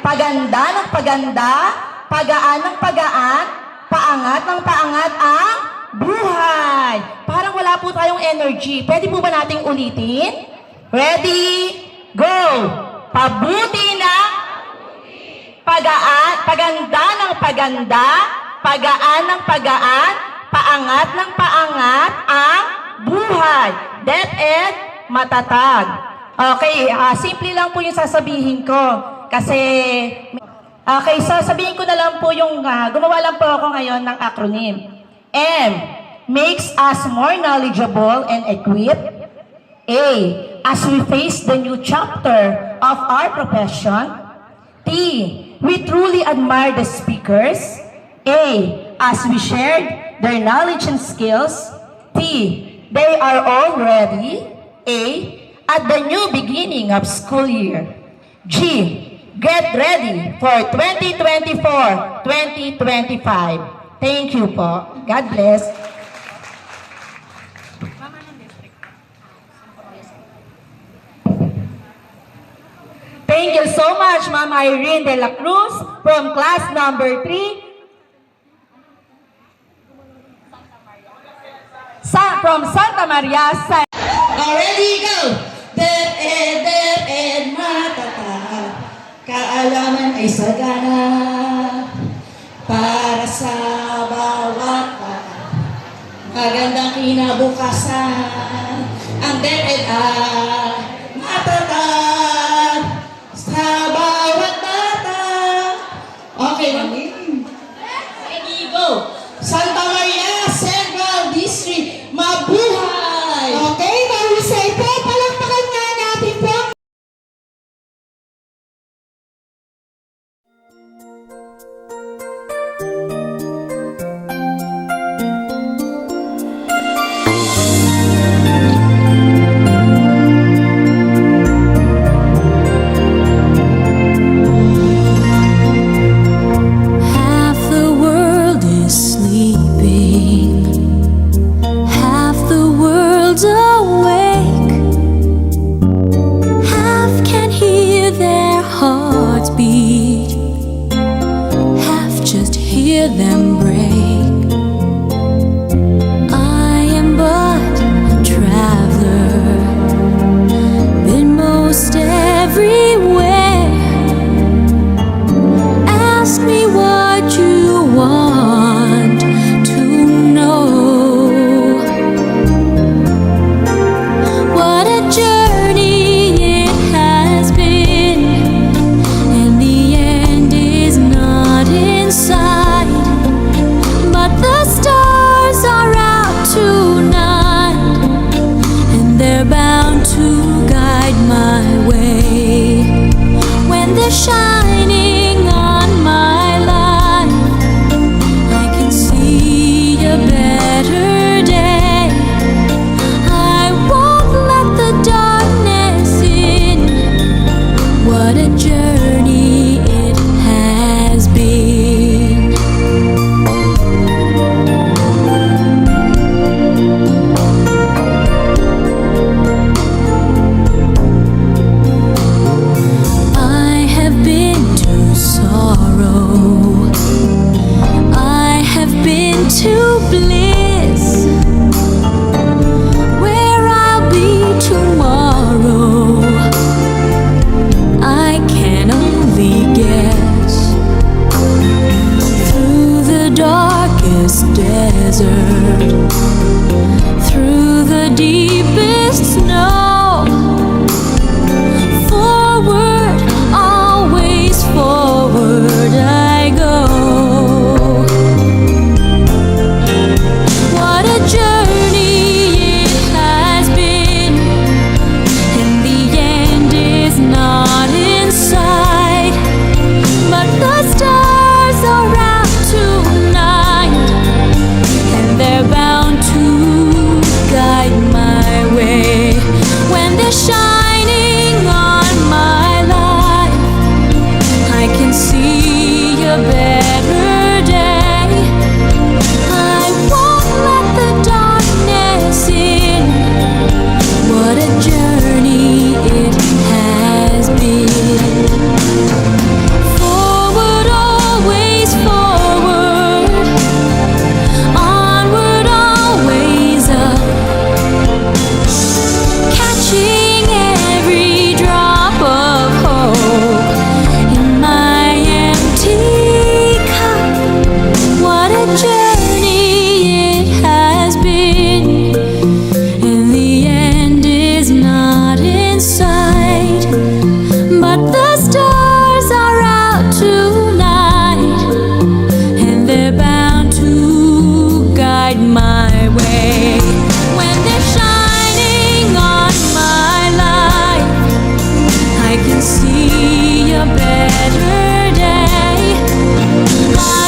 paganda ng paganda, pagaan ng pagaan, paangat ng paangat ang buhay. Parang wala po tayong energy. Pwede po ba nating ulitin? Ready? Go! Pabuti na pagaan, paganda ng paganda, pagaan ng pagaan, paangat ng paangat ang buhay. DepEd matatag. Okay, simple lang po yung sasabihin ko. Kasi, okay, sasabihin ko na lang po yung, gumawa lang po ako ngayon ng acronym. M, makes us more knowledgeable and equipped. A, as we face the new chapter of our profession. T, we truly admire the speakers. A, as we shared their knowledge and skills. T, they are all ready. A, at the new beginning of school year. G, get ready for 2024-2025. Thank you po. God bless. Thank you so much, Ma'am Irene de la Cruz from class number 3. From Santa Maria. Already go! DepEd matatag, kaalaman ay sagana para sa bawat bata. Magandang kinabukasan, ang DepEd ay matatag sa bawat bata. Okay, mami. Ready, go! Santa Maria Central District, mabuhay! Okay, mahusay po. Palakpakan nga natin po. Half the world is sleeping, half the world's awake, half can hear their hearts beat, half just hear them break. I am but a traveler, been most everywhere. Ask me what you want to know. What a journey it has been, and the end is not in sight. But the stars are out tonight, and they're bound to guide my way. When they're shining on my life, I can see a better day. I won't let the darkness in. What a journey it has been. I have been to sorrow, I have been to bliss. Where I'll be tomorrow, I can't see a better day.